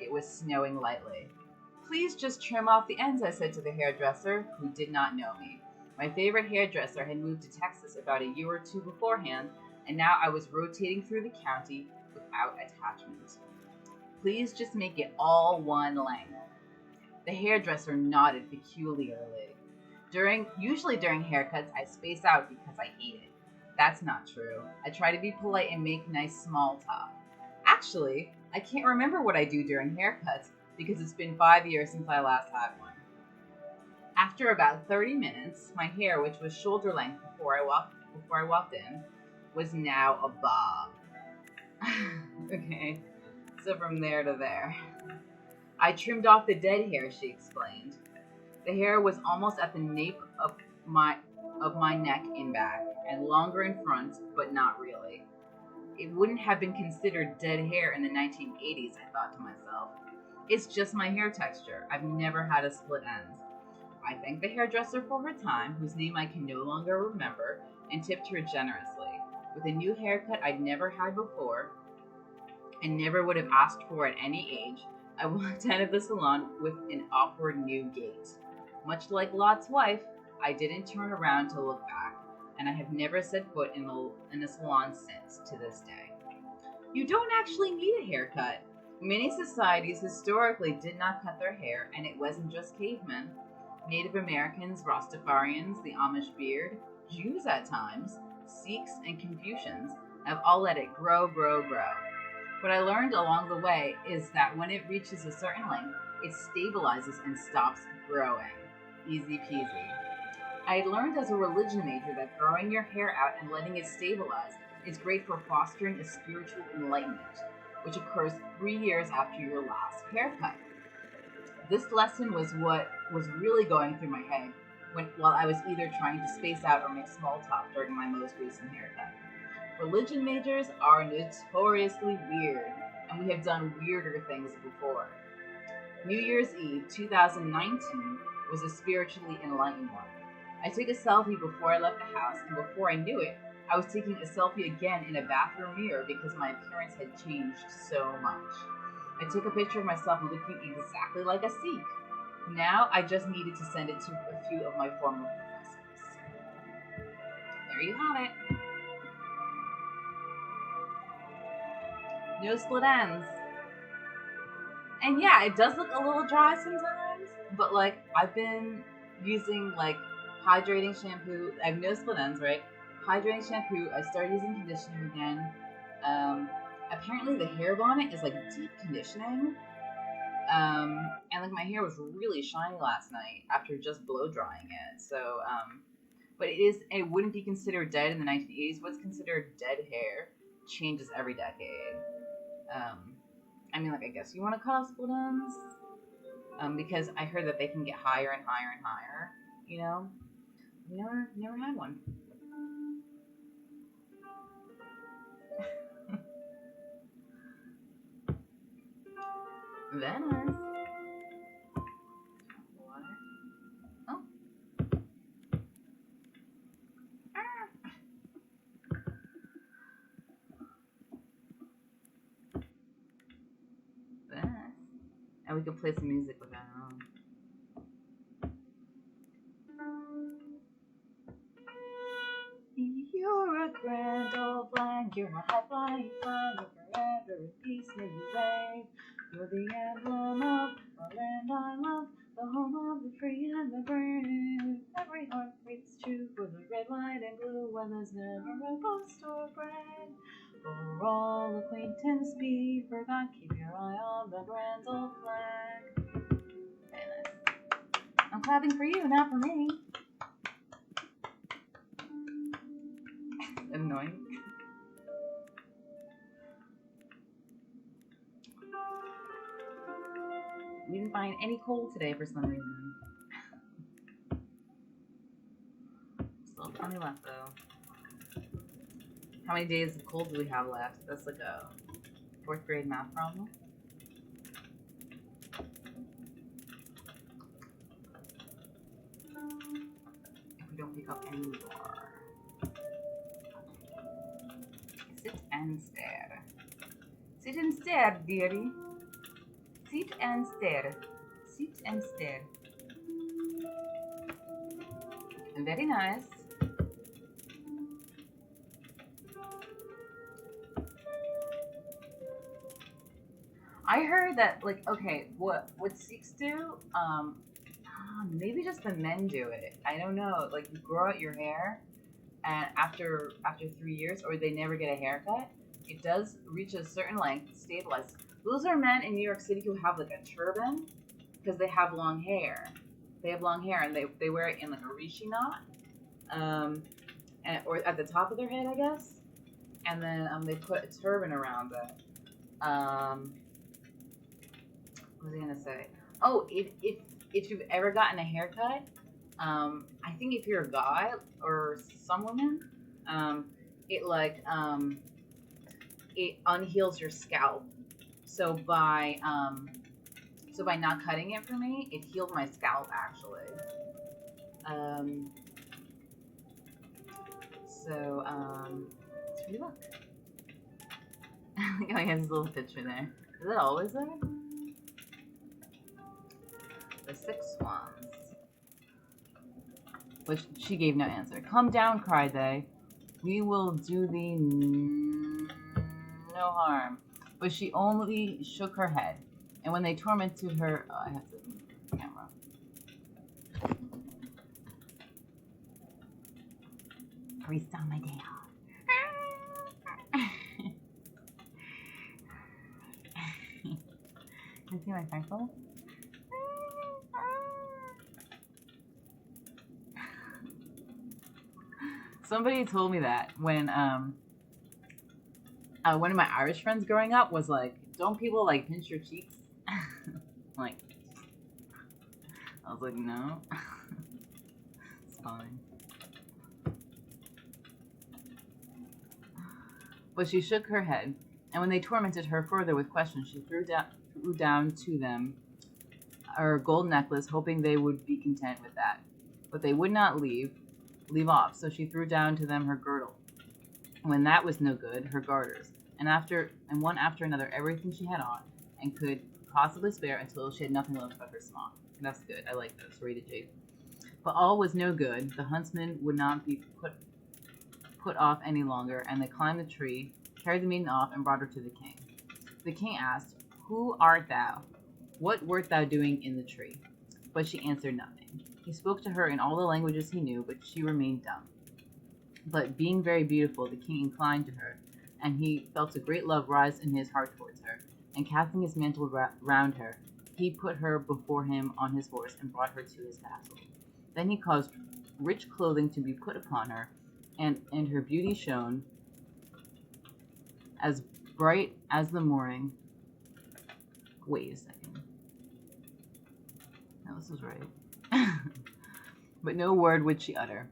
it was snowing lightly. Please just trim off the ends, I said to the hairdresser, who did not know me. My favorite hairdresser had moved to Texas about a year or two beforehand, and now I was rotating through the county without attachment. Please just make it all one length. The hairdresser nodded peculiarly. Usually during haircuts, I space out because I hate it. That's not true. I try to be polite and make nice small talk. Actually, I can't remember what I do during haircuts because it's been 5 years since I last had one. After about 30 minutes, my hair, which was shoulder length before I walked in, was now a bob. Okay, so from there to there. I trimmed off the dead hair, she explained. The hair was almost at the nape of my neck in back, and longer in front, but not really. It wouldn't have been considered dead hair in the 1980s, I thought to myself. It's just my hair texture. I've never had a split end. I thanked the hairdresser for her time, whose name I can no longer remember, and tipped her generously. With a new haircut I'd never had before, and never would have asked for at any age, I walked out of the salon with an awkward new gait. Much like Lot's wife, I didn't turn around to look back, and I have never set foot in a salon since, to this day. You don't actually need a haircut. Many societies historically did not cut their hair, and it wasn't just cavemen. Native Americans, Rastafarians, the Amish beard, Jews at times, Sikhs, and Confucians have all let it grow. What I learned along the way is that when it reaches a certain length, it stabilizes and stops growing. Easy peasy. I had learned as a religion major that growing your hair out and letting it stabilize is great for fostering a spiritual enlightenment, which occurs 3 years after your last haircut. This lesson was what was really going through my head while I was either trying to space out or make small talk during my most recent haircut. Religion majors are notoriously weird, and we have done weirder things before. New Year's Eve 2019 was a spiritually enlightened one. I took a selfie before I left the house, and before I knew it, I was taking a selfie again in a bathroom mirror because my appearance had changed so much. I took a picture of myself looking exactly like a Sikh. Now I just needed to send it to a few of my former professors. There you have it. No split ends. And yeah, it does look a little dry sometimes, but like I've been using like hydrating shampoo. I have no split ends, right? Hydrating shampoo. I started using conditioner again. Apparently the hair bonnet is like deep conditioning. And like my hair was really shiny last night after just blow drying it. So, but it wouldn't be considered dead in the 1980s. What's considered dead hair changes every decade. I mean, like, I guess you want to cut off split ends, because I heard that they can get higher and higher and higher, you know? Never had one. Venice. What? Oh. Venice. And we could play some music with that on. You're a grand old blind, you're a high-flying flag, you're forever at peace, may you reign. You're the emblem of the land I love, the home of the free and the brave. Every heart beats true for the red, white, and blue, when there's never a post or brand. For all acquaintance be forgot, keep your eye on the grand old flag. Very nice. I'm clapping for you, not for me. Annoying. We didn't find any coal today for some reason. Still plenty left though. How many days of coal do we have left? That's like a 4th grade math problem. If we don't pick up any more. Sit and stare. Sit and stare, dearie. See? and stare. Sit and stare. Very nice. I heard that, like, okay, what Sikhs do, maybe just the men do it. I don't know. Like, you grow out your hair, and after 3 years, or they never get a haircut, it does reach a certain length, stabilize. Those are men in New York City who have like a turban because they have long hair. They have long hair, and they wear it in like a rishi knot, or at the top of their head, I guess. And then they put a turban around it. What was I gonna say? Oh, if you've ever gotten a haircut, I think if you're a guy or some women, it like it unheals your scalp. So by not cutting it for me, it healed my scalp actually. Let's relook. I have this little picture there. Is it always there? The 6 swans. Which she gave no answer. Come down, cried they. We will do thee no harm. But she only shook her head. And when they tormented her, I have to move the camera. Freestyle my day off. Can you see my circle? Somebody told me that when one of my Irish friends growing up was like, "Don't people like pinch your cheeks?" Like, I was like, "No, it's fine." But she shook her head, and when they tormented her further with questions, she threw down to them her gold necklace, hoping they would be content with that. But they would not leave off, so she threw down to them her girdle. When that was no good, her garters, and one after another everything she had on and could possibly spare until she had nothing left but her smock. And that's good. I like this. Rated J. But all was no good. The huntsman would not be put off any longer, and they climbed the tree, carried the maiden off, and brought her to the king. The king asked, "Who art thou? What wert thou doing in the tree?" But she answered nothing. He spoke to her in all the languages he knew, but she remained dumb. But being very beautiful, the king inclined to her, and he felt a great love rise in his heart towards her. And casting his mantle round her, he put her before him on his horse and brought her to his castle. Then he caused rich clothing to be put upon her, and her beauty shone as bright as the morning. Wait a second. No, this is right. But no word would she utter.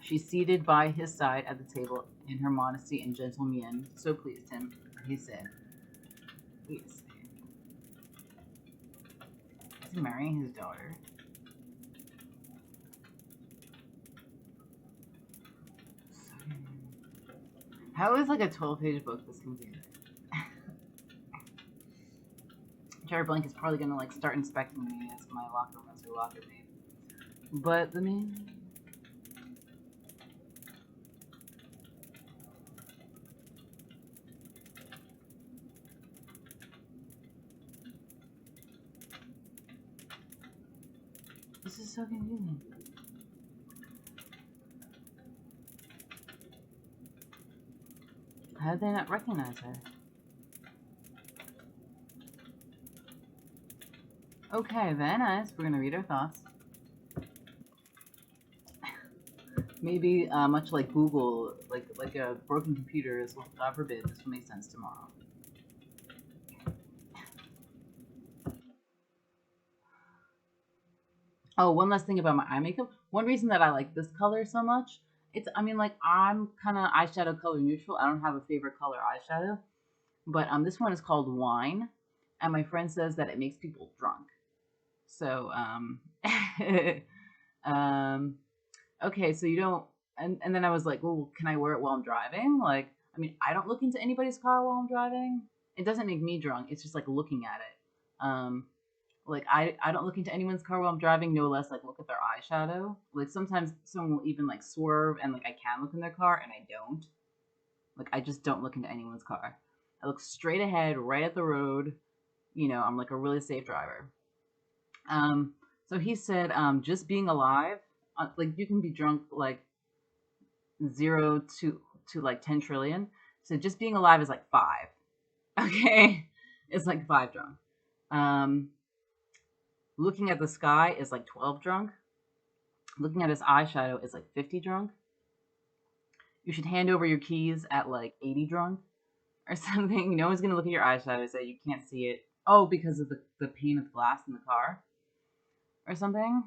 She seated by his side at the table in her modesty and gentle mien so pleased him, he said, "Wait a second. Is he marrying his daughter?" How is like a 12-page book this confusing? Jerry Blank is probably gonna like start inspecting me as my locker room as we lock me. But I mean, this is so confusing. How did they not recognize her? Okay, very nice. We're gonna read our thoughts. Maybe much like Google, like a broken computer is, God forbid, this will make sense tomorrow. Oh, one last thing about my eye makeup. One reason that I like this color so much, I'm kind of eyeshadow color neutral. I don't have a favorite color eyeshadow. But this one is called Wine, and my friend says that it makes people drunk. So, okay, so you don't, and then I was like, well, can I wear it while I'm driving? Like, I mean, I don't look into anybody's car while I'm driving. It doesn't make me drunk. It's just like looking at it. Like I don't look into anyone's car while I'm driving, no less like look at their eyeshadow. Like sometimes someone will even like swerve and like I can look in their car and I don't. Like I just don't look into anyone's car. I look straight ahead, right at the road. You know, I'm like a really safe driver. Um, so he said, just being alive, like you can be drunk like 0 to like 10 trillion. So just being alive is like 5. Okay, it's like 5 drunk. Um, looking at the sky is like 12 drunk. Looking at his eyeshadow is like 50 drunk. You should hand over your keys at like 80 drunk or something. No one's gonna look at your eyeshadow and say you can't see it. Oh, because of the pane of glass in the car or something.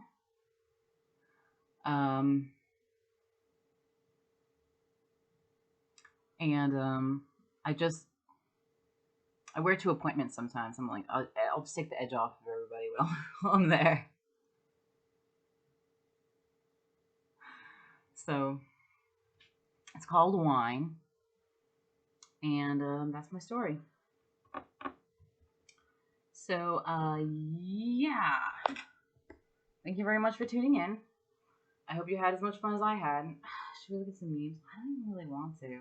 Um, and I wear 2 appointments sometimes. I'm like, I'll just take the edge off of everybody while I'm there. So it's called Wine, and that's my story. So yeah, thank you very much for tuning in. I hope you had as much fun as I had. Should we look at some memes? I don't even really want to.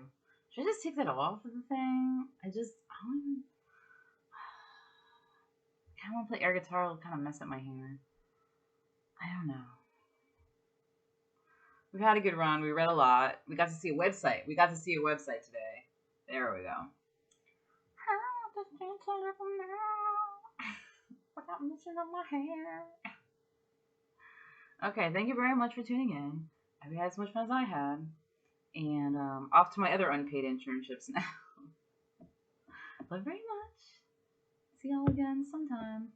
Should I just take that off of the thing? I don't kind of want to play air guitar. It'll kind of mess up my hair. I don't know. We've had a good run. We read a lot. We got to see a website. We got to see a website today. There we go. Without messing up my hair. Okay, thank you very much for tuning in. I hope you had as much fun as I had. And off to my other unpaid internships now. Love very much. See y'all again sometime.